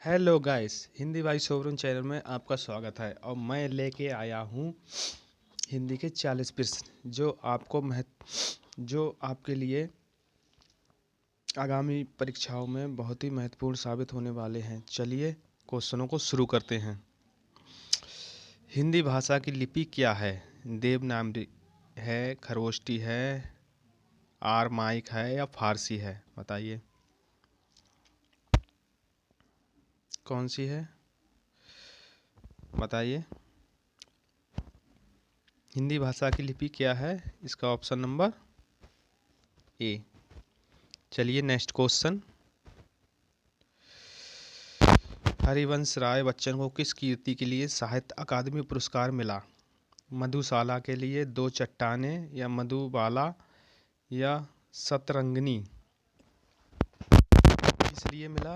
Hello guys, Hindi भाई showroom channel में आपका स्वागत है। और मैं लेके आया हूँ हिंदी के 40 प्रश्न जो आपके लिए आगामी परीक्षाओं में बहुत ही महत्वपूर्ण साबित होने वाले हैं। चलिए क्वेश्चनों को शुरू करते हैं। हिंदी भाषा की लिपि क्या है? देवनागरी है, खरोष्टी है, आरमाइक है या फारसी है? बताइए कौन सी है, बताइए। हिंदी भाषा की लिपि क्या है? इसका ऑप्शन नंबर ए। चलिए नेक्स्ट क्वेश्चन। हरिवंश राय बच्चन को किस कीर्ति के लिए साहित्य अकादमी पुरस्कार मिला? मधुशाला के लिए, दो चट्टानें या मधुबाला या सतरंगिनी? किस लिए मिला?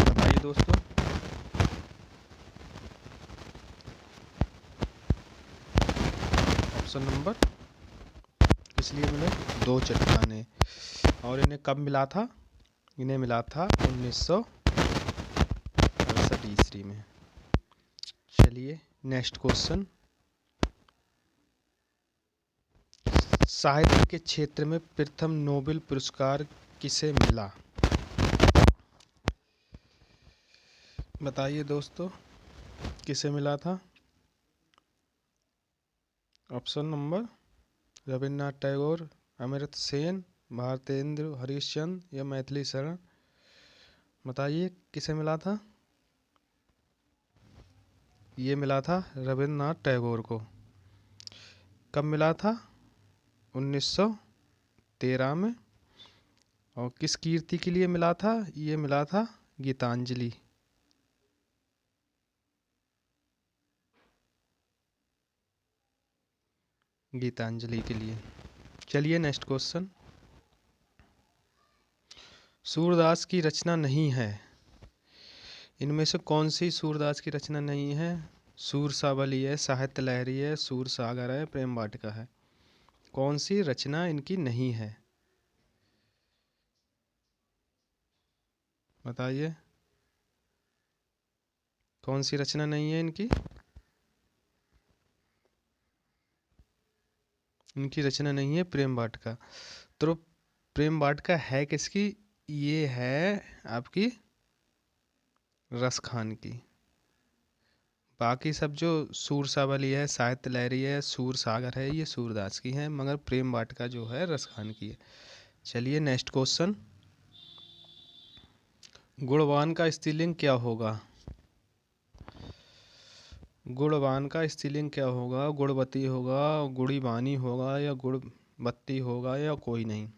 बताइए दोस्तों। ऑप्शन नंबर किस लिए मिले? दो चट्टानें। और इन्हें कब मिला था? इन्हें मिला था 1968 ईस्वी में। चलिए नेक्स्ट क्वेश्चन। साहित्य के क्षेत्र में प्रथम नोबेल पुरस्कार किसे मिला? बताइए दोस्तों, किसे मिला था? ऑप्शन नंबर रविन्द्रनाथ टैगोर, अमर्त्य सेन, भारतेंदु हरिश्चंद्र या मैथिली शरण? बताइए किसे मिला था? ये मिला था रविन्द्रनाथ टैगोर को। कब मिला था? 1913 में। और किस कीर्ति के लिए मिला था? ये मिला था गीतांजलि। गीतांजलि के लिए। चलिए नेक्स्ट क्वेश्चन। सूरदास की रचना नहीं है। इनमें से कौन सी सूरदास की रचना नहीं है? सूरसावली है, साहित्य लहरी है, सूर सागर है, प्रेम वाटिका है? कौन सी रचना इनकी नहीं है? बताइए कौन सी रचना नहीं है इनकी? इनकी रचना नहीं है प्रेम वाटिका। तो प्रेम वाटिका है किसकी? ये है आपकी रसखान की। बाकी सब जो सूरसावली है, साहित्य लहरी है, सूर सागर है, ये सूरदास की हैं, मगर प्रेम वाटिका जो है रसखान की है। चलिए नेक्स्ट क्वेश्चन। गुणवान का स्त्रीलिंग क्या होगा? गुणवान का स्त्रीलिंग क्या होगा? गुणवती होगा, गुणीवानी होगा या गुणवत्ती होगा या कोई नहीं?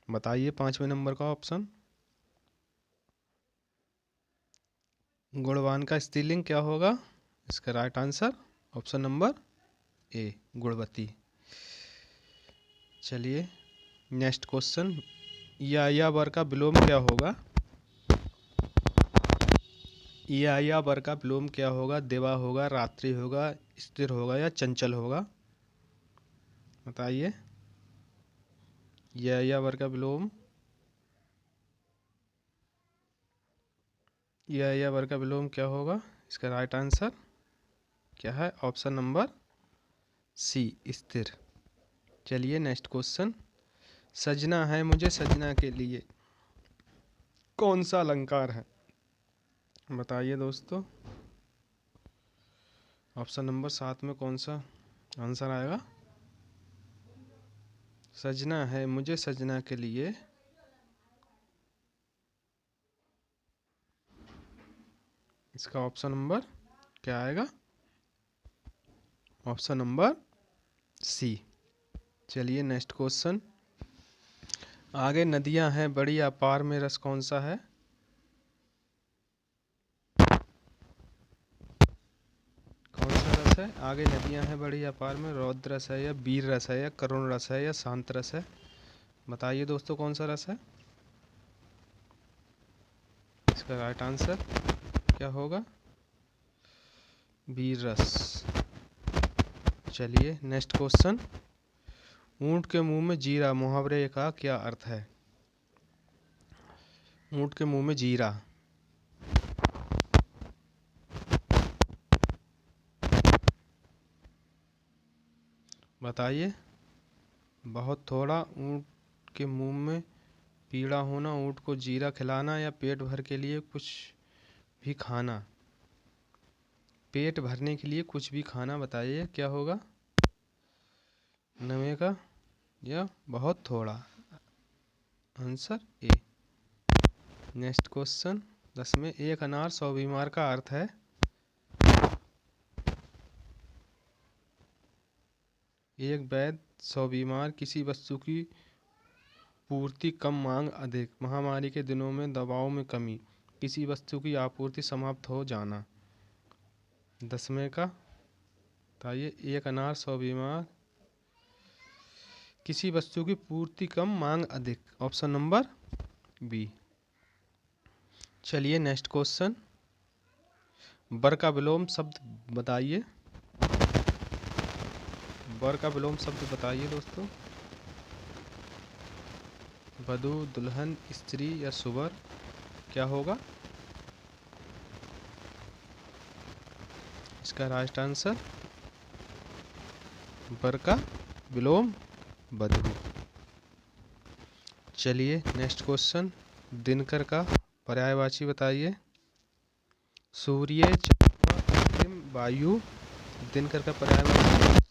बताइए 5वें नंबर का ऑप्शन। गुणवान का स्त्रीलिंग क्या होगा? इसका right answer option number a, गुणवती। चलिए नेक्स्ट क्वेश्चन। या वर का विलोम क्या होगा? या वर का विलोम क्या होगा? दिवा होगा, रात्रि होगा, स्थिर होगा या चंचल होगा? बताइए या वर का विलोम। या वर का विलोम क्या होगा? इसका राइट आंसर क्या है? ऑप्शन नंबर सी, स्थिर। चलिए नेक्स्ट क्वेश्चन। सजना है मुझे सजना के लिए कौन सा अलंकार है? बताइए दोस्तों। ऑप्शन नंबर 7 में कौन सा आंसर आएगा? सजना है मुझे सजना के लिए इसका ऑप्शन नंबर क्या आएगा? Option number C. चलिए नेक्स्ट क्वेश्चन। आगे नदियां हैं बड़ी अपार में रस कौन सा है? कौन सा रस है? आगे नदियां हैं बड़ी अपार में रौद्र रस है या वीर रस है या करुण रस है या शांत रस है? बताइए दोस्तों कौन सा रस है? इसका राइट आंसर क्या होगा? वीर रस। चलिए नेक्स्ट क्वेश्चन। ऊंट के मुंह में जीरा मुहावरे का क्या अर्थ है? ऊँट के मुंह में जीरा। बताइए। बहुत थोड़ा, ऊँट के मुंह में पीड़ा होना, ऊँट को जीरा खिलाना, या पेट भर के लिए कुछ भी खाना। पेट भरने के लिए कुछ भी खाना, बताइए क्या होगा। नवे का या बहुत थोड़ा। Answer A. नेक्स्ट क्वेश्चन 10 में, एक अनार 100 बीमार का अर्थ है। एक वैद्य 100 बीमार, किसी वस्तु की पूर्ति कम, मांग अधिक, महामारी के दिनों में दवाओं में कमी, किसी वस्तु की आपूर्ति समाप्त हो जाना। 10वें का बताइए। एक अनार 100 बीमार, किसी वस्तु की पूर्ति कम, मांग अधिक। Option number B. चलिए नेक्स्ट क्वेश्चन। बर का विलोम शब्द बताइए। बर का विलोम शब्द बताइए दोस्तों। वधू, दुल्हन, स्त्री या सुवर, क्या होगा इसका राइट आंसर। बर का विलोम वधू। चलिए नेक्स्ट क्वेश्चन। दिनकर का पर्यायवाची बताइए। सूर्य, चंद्रमा, अग्नि, वायु। दिनकर का पर्यायवाची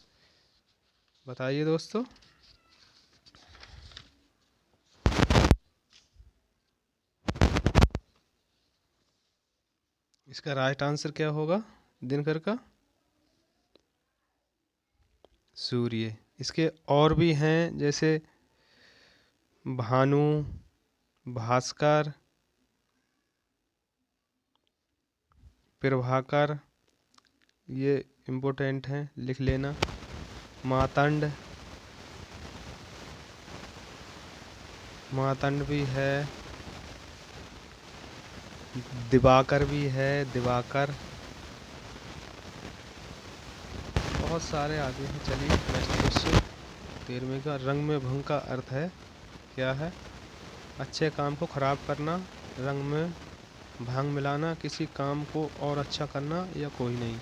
बताइए दोस्तों। इसका राइट आंसर क्या होगा दिनकर का। सूर्य। इसके और भी हैं, जैसे भानु, भास्कर, प्रभाकर, ये इम्पोर्टेंट हैं, लिख लेना। मातंड, मातंड भी है। दिवाकर भी है, दिवाकर। बहुत सारे आगे हैं। चलिए नेक्स्ट क्वेश्चन 13वें का। रंग में भंग का अर्थ है, क्या है। अच्छे काम को खराब करना, रंग में भांग मिलाना, किसी काम को और अच्छा करना, या कोई नहीं।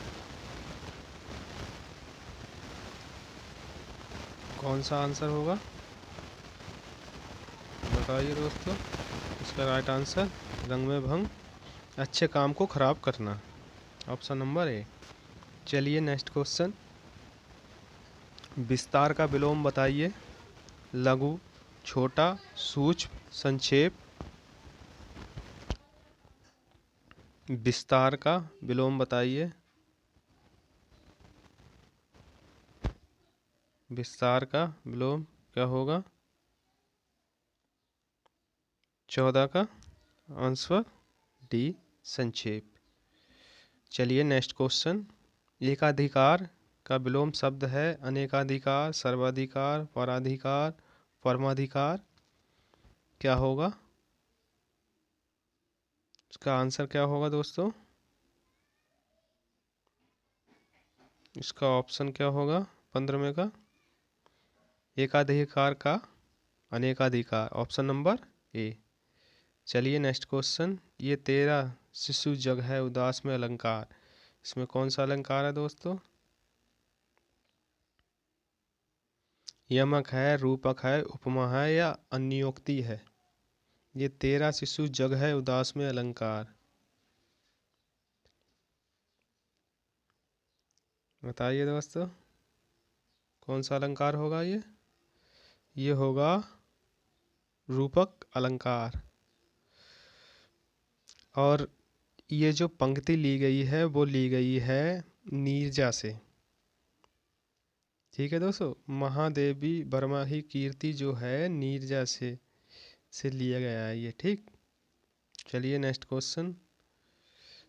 कौन सा आंसर होगा बताइए दोस्तों। इसका राइट आंसर रंग में भंग, अच्छे काम को खराब करना। ऑप्शन नंबर ए। चलिए नेक्स्ट क्वेश्चन। विस्तार का विलोम बताइए। लघु, छोटा, सूक्ष्म, संक्षेप। विस्तार का विलोम बताइए। विस्तार का विलोम क्या होगा। 14 का आंसर डी, संक्षेप। चलिए नेक्स्ट क्वेश्चन। एकाधिकार का विलोम शब्द है अनेकाधिकार, सर्वाधिकार, पराधिकार, परमाधिकार, क्या होगा। इसका आंसर क्या होगा दोस्तों। इसका ऑप्शन क्या होगा 15वें का। एकाधिकार का अनेकाधिकार, ऑप्शन नंबर ए। चलिए नेक्स्ट क्वेश्चन। ये तेरा शिशु जग है उदास में अलंकार, इसमें कौन सा अलंकार है दोस्तों। यमक है, रूपक है, उपमा है, या अन्योक्ति है। ये तेरा शिशु जग है उदास में अलंकार, बताइए दोस्तों कौन सा अलंकार होगा ये होगा रूपक अलंकार। और ये जो पंक्ति ली गई है वो ली गई है नीरजा से। ठीक है दोस्तों, महादेवी वर्मा की कीर्ति जो है नीरजा से लिया गया है ये। ठीक। चलिए नेक्स्ट क्वेश्चन।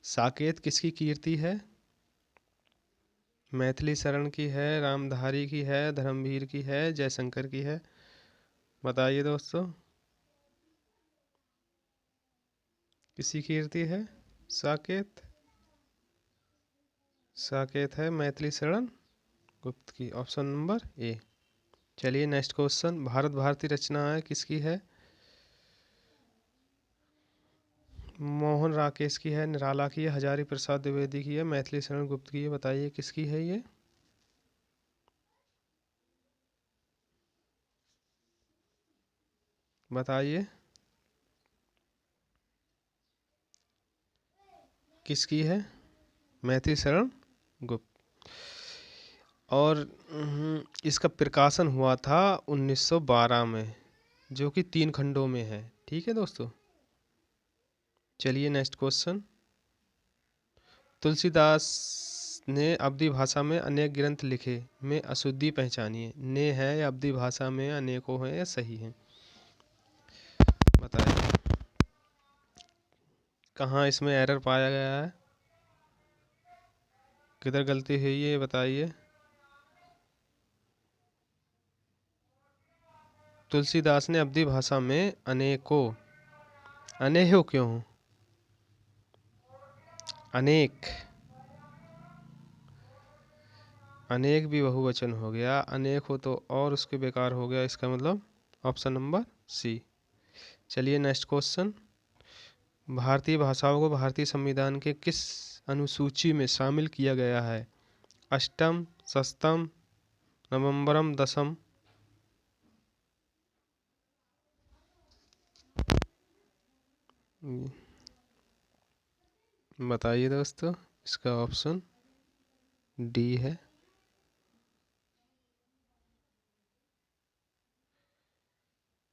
साकेत किसकी कीर्ति है। मैथिली शरण की है, रामधारी की है, धर्मवीर की है, जयशंकर की है, बताइए दोस्तों किसकी कीर्ति है। साकेत, साकेत है मैथिली शरण गुप्त की, ऑप्शन नंबर ए। चलिए नेक्स्ट क्वेश्चन। भारत भारती रचना है किसकी है। मोहन राकेश की है, निराला की है, हजारी प्रसाद द्विवेदी की है, मैथिली शरण गुप्त की है। बताइए किसकी है ये? बताइए किसकी है? मैथिली शरण गुप्त। और इसका प्रकाशन हुआ था 1912 में, जो कि 3 खंडों में है। ठीक है दोस्तों, चलिए नेक्स्ट क्वेश्चन। तुलसीदास ने अवधी भाषा में अनेक ग्रंथ लिखे, में अशुद्धि पहचानिए। ने है या अवधी भाषा में अनेकों है या सही है? बताइए कहाँ इसमें एरर पाया गया है, किधर गलती हुई है, ये बताइए। तुलसीदास ने अवधी भाषा में अनेकों, अनेकों क्यों? अनेक, अनेक भी बहुवचन हो गया, अनेक हो तो और उसके बेकार हो गया, इसका मतलब ऑप्शन नंबर सी। चलिए नेक्स्ट क्वेश्चन। भारतीय भाषाओं को भारतीय संविधान के किस अनुसूची में शामिल किया गया है? अष्टम, सप्तम, नवंबरम, दसम? बताइए दोस्तों, इसका ऑप्शन डी है।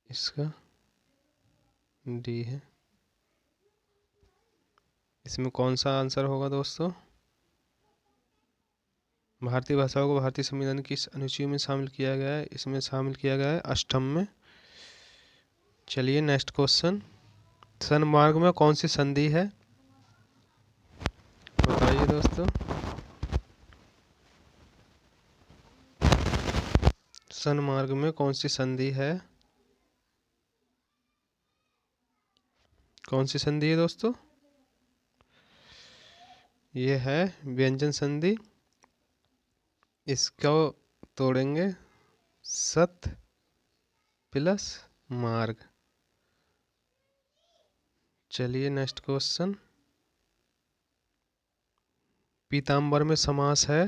इसका डी है। इसमें कौन सा आंसर होगा दोस्तों? भारतीय भाषाओं को भारतीय संविधान की इस अनुसूची में शामिल किया गया है, इसमें शामिल किया गया है अष्टम में। चलिए नेक्स्ट क्वेश्चन। सन्मार्ग में कौन सी संधि है? बताइए दोस्तों। सन्मार्ग में कौन सी संधि है? कौन सी संधि है दोस्तों? ये है व्यंजन संधि। इसको तोड़ेंगे सत प्लस मार्ग। चलिए नेक्स्ट क्वेश्चन। पीताम्बर में समास है,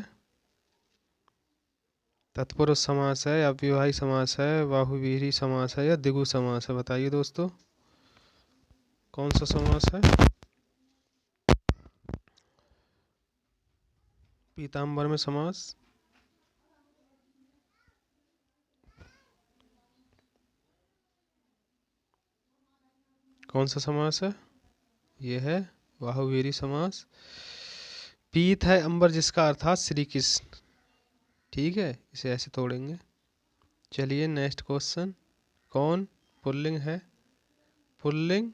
तत्पुरुष समास है, अव्यवहारिक समास है, बाहुव्रीहि समास है या द्विगु समास है? बताइए दोस्तों, कौन सा समास है? पीताम्बर में समास कौन सा समास है? ये है बाहुव्रीहि समास। पीत है अंबर, जिसका अर्थात श्री कृष्ण। ठीक है, इसे ऐसे तोड़ेंगे। चलिए नेक्स्ट क्वेश्चन। कौन पुल्लिंग है? पुल्लिंग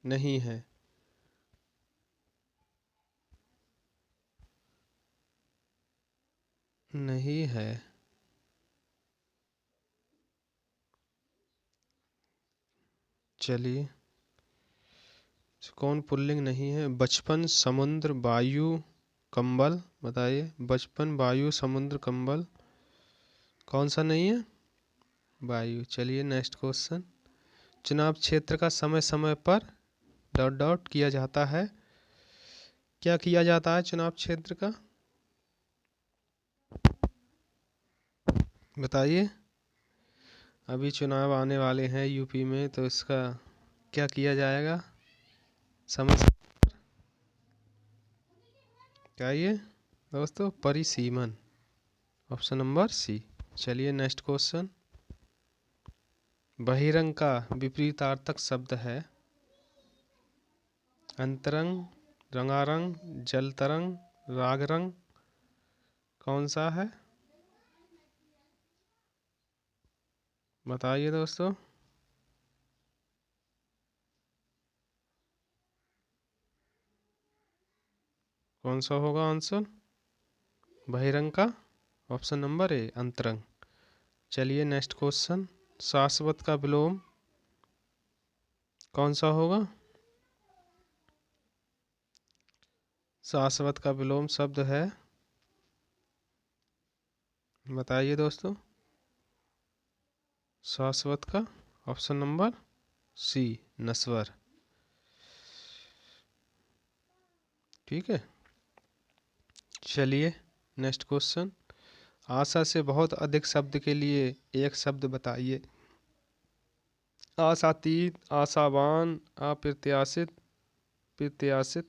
नहीं है। नहीं है। चलिए, कौन पुल्लिंग नहीं है? बचपन, समुद्र, वायु, कंबल? बताइए, बचपन, वायु, समुद्र, कंबल, कौन सा नहीं है? वायु। चलिए नेक्स्ट क्वेश्चन। चुनाव क्षेत्र का समय समय पर डॉट डॉट किया जाता है। क्या किया जाता है चुनाव क्षेत्र का? बताइए, अभी चुनाव आने वाले हैं यूपी में, तो इसका क्या किया जाएगा समय से? क्या ये दोस्तों? परिसीमन, ऑप्शन नंबर सी। चलिए नेक्स्ट क्वेश्चन। बहिरंग का विपरीतार्थक शब्द है अंतरंग, रंगारंग, जलतरंग, रागरंग? कौन सा है? बताइए दोस्तों। कौन सा होगा आंसर बहिरंग का? ऑप्शन नंबर ए, अंतरंग। चलिए नेक्स्ट क्वेश्चन। शाश्वत का विलोम कौन सा होगा? शाश्वत का विलोम शब्द है, बताइए दोस्तों। शाश्वत का ऑप्शन नंबर सी, नश्वर। ठीक है। चलिए नेक्स्ट क्वेश्चन। आशा से बहुत अधिक शब्द के लिए एक शब्द बताइए। आशातीत, आशावान, अप्रत्याशित, प्रत्याशित,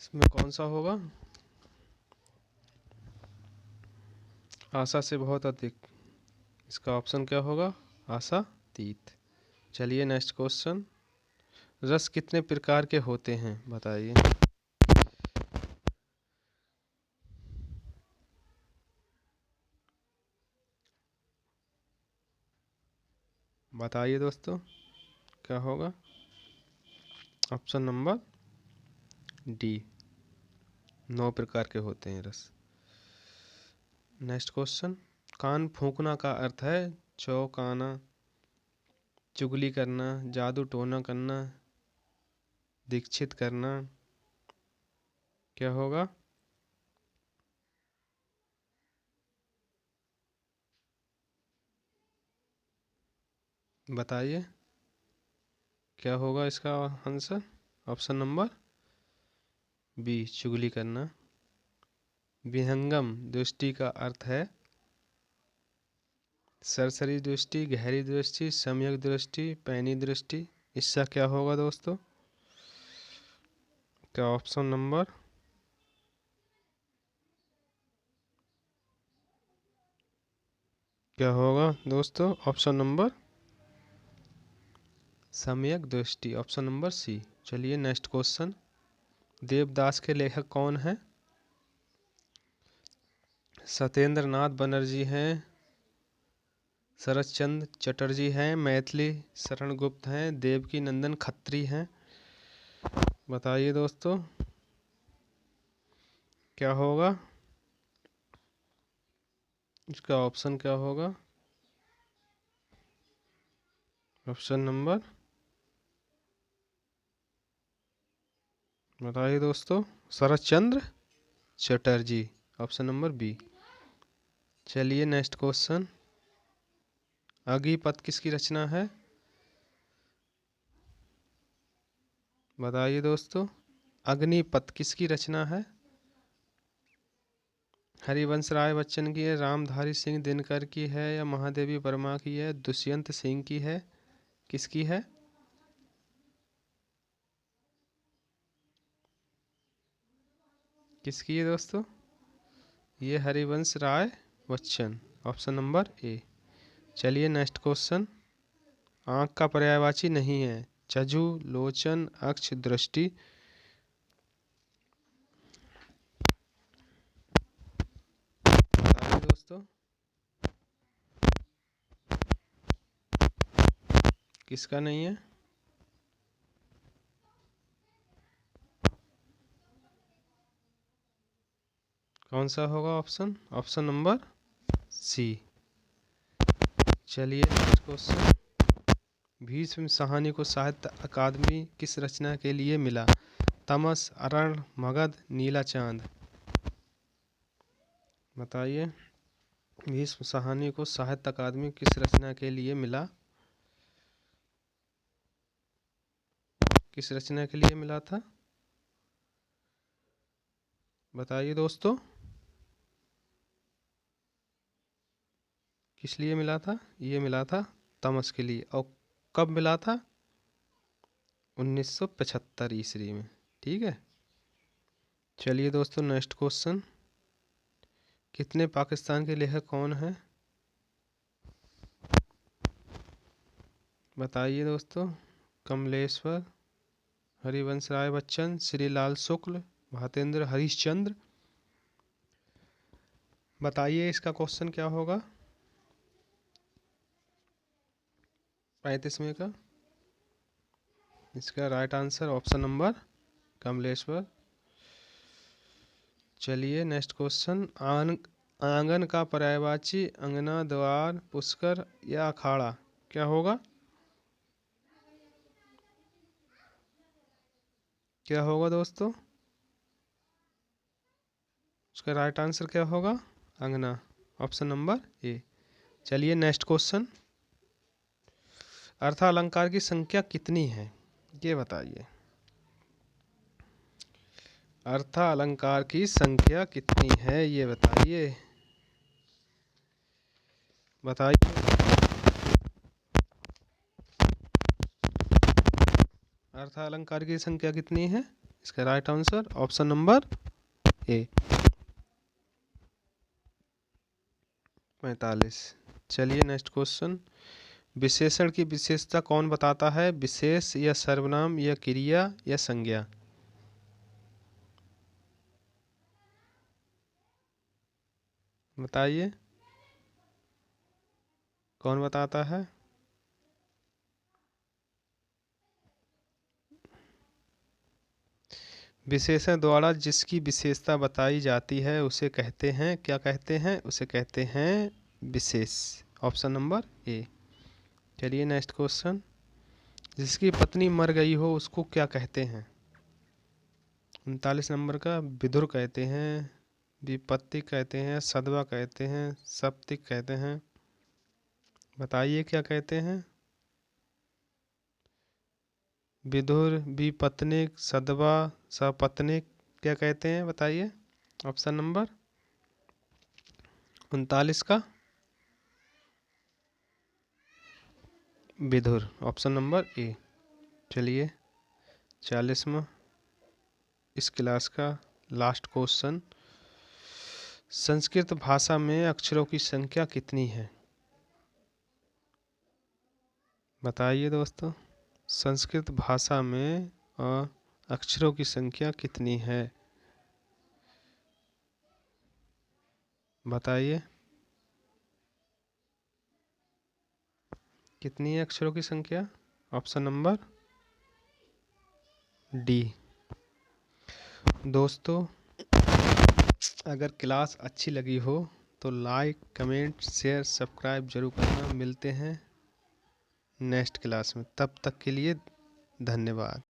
इसमें कौन सा होगा? आशा से बहुत अधिक, इसका ऑप्शन क्या होगा? आशातीत। चलिए नेक्स्ट क्वेश्चन। रस कितने प्रकार के होते हैं बताइए। बताइए दोस्तों, क्या होगा? ऑप्शन नंबर डी, 9 प्रकार के होते हैं रस। Next question. कान फूंकना का अर्थ है चौंकाना, चुगली करना, जादू टोना करना, दीक्षित करना, क्या होगा? बताइए क्या होगा इसका आंसर? ऑप्शन नंबर बी, चुगली करना। विहंगम दृष्टि का अर्थ है सरसरी दृष्टि, गहरी दृष्टि, सम्यक दृष्टि, पैनी दृष्टि। इसका क्या होगा दोस्तों? क्या ऑप्शन नंबर क्या होगा दोस्तों? ऑप्शन नंबर सम्यक दृष्टि, ऑप्शन नंबर सी। चलिए नेक्स्ट क्वेश्चन। देवदास के लेखक कौन हैं? सत्येंद्र नाथ बनर्जी हैं, शरतचंद्र चटर्जी हैं, मैथिली शरण गुप्त हैं, देवकी नंदन खत्री हैं। बताइए दोस्तों क्या होगा? इसका ऑप्शन क्या होगा? ऑप्शन नंबर बताइए दोस्तों। Saratchandra Chatterjee, option number B. चलिए नेक्स्ट क्वेश्चन। अग्निपथ किसकी रचना है? बताइए दोस्तों, अग्निपथ किसकी रचना है? हरिवंश राय बच्चन की है, रामधारी सिंह दिनकर की है, या महादेवी वर्मा की है, दुष्यंत सिंह की है, किसकी है? किसकी है दोस्तों? ये हरिवंश राय बच्चन, ऑप्शन नंबर ए। चलिए नेक्स्ट क्वेश्चन। आँख का पर्यायवाची नहीं है। चजु, लोचन, अक्ष, दृष्टि। बताइए दोस्तों किसका नहीं है? कौन सा होगा ऑप्शन? Option number C. चलिए नेक्स्ट क्वेश्चन। भीष्म साहनी को साहित्य अकादमी किस रचना के लिए मिला? तमस, अरण, मगध, नीला चांद। बताइए भीष्म साहनी को साहित्य अकादमी किस रचना के लिए मिला? किस रचना के लिए मिला था? बताइए दोस्तों किस लिए मिला था? ये मिला था तमस के लिए। और कब मिला था? 1975 ईस्वी में। ठीक है। चलिए दोस्तों नेक्स्ट क्वेश्चन। कितने पाकिस्तान के लेखक कौन हैं? बताइए दोस्तों। कमलेश्वर, हरिवंश राय बच्चन, श्रीलाल शुक्ल, भातेंद्र हरिश्चंद्र। बताइए इसका क्वेश्चन क्या होगा? 35वें का। इसका right answer option number Kamleshwar. चलिए नेक्स्ट क्वेश्चन। आंगन का पर्यायवाची अंगना, द्वार, पुष्कर या अखाड़ा, क्या होगा? क्या होगा दोस्तों? उसका राइट आंसर क्या होगा? अंगना, ऑप्शन नंबर ए। चलिए नेक्स्ट क्वेश्चन। अर्थालंकार की संख्या कितनी है ये बताइए। अर्थ अलंकार की संख्या कितनी है ये बताइए। अर्थ अलंकार की संख्या कितनी है? इसका राइट आंसर ऑप्शन नंबर ए 45। चलिए नेक्स्ट क्वेश्चन। विशेषण की विशेषता कौन बताता है? विशेष या सर्वनाम या क्रिया या संज्ञा? बताइए कौन बताता है? विशेषण द्वारा जिसकी विशेषता बताई जाती है उसे कहते हैं, क्या कहते हैं? उसे कहते हैं विशेष। ऑप्शन नंबर ए। चलिए नेक्स्ट क्वेश्चन। जिसकी पत्नी मर गई हो उसको क्या कहते हैं? 39 नंबर का। विधुर कहते हैं, विपत्ति कहते हैं, सदवा कहते हैं, सप्तिक कहते हैं। बताइए क्या कहते हैं? विधुर, विपत्निक, सदवा, सपत्निक, क्या कहते हैं? बताइए। ऑप्शन नंबर 39 का विधुर। ऑप्शन नंबर ए। चलिए 40वां इस क्लास का लास्ट क्वेश्चन। संस्कृत भाषा में अक्षरों की संख्या कितनी है? बताइए दोस्तों, संस्कृत भाषा में अक्षरों की संख्या कितनी है? बताइए कितनी है अक्षरों की संख्या? Option number D. दोस्तों, अगर क्लास अच्छी लगी हो तो लाइक, कमेंट, शेयर, सब्सक्राइब जरूर करना। मिलते हैं नेक्स्ट क्लास में, तब तक के लिए धन्यवाद।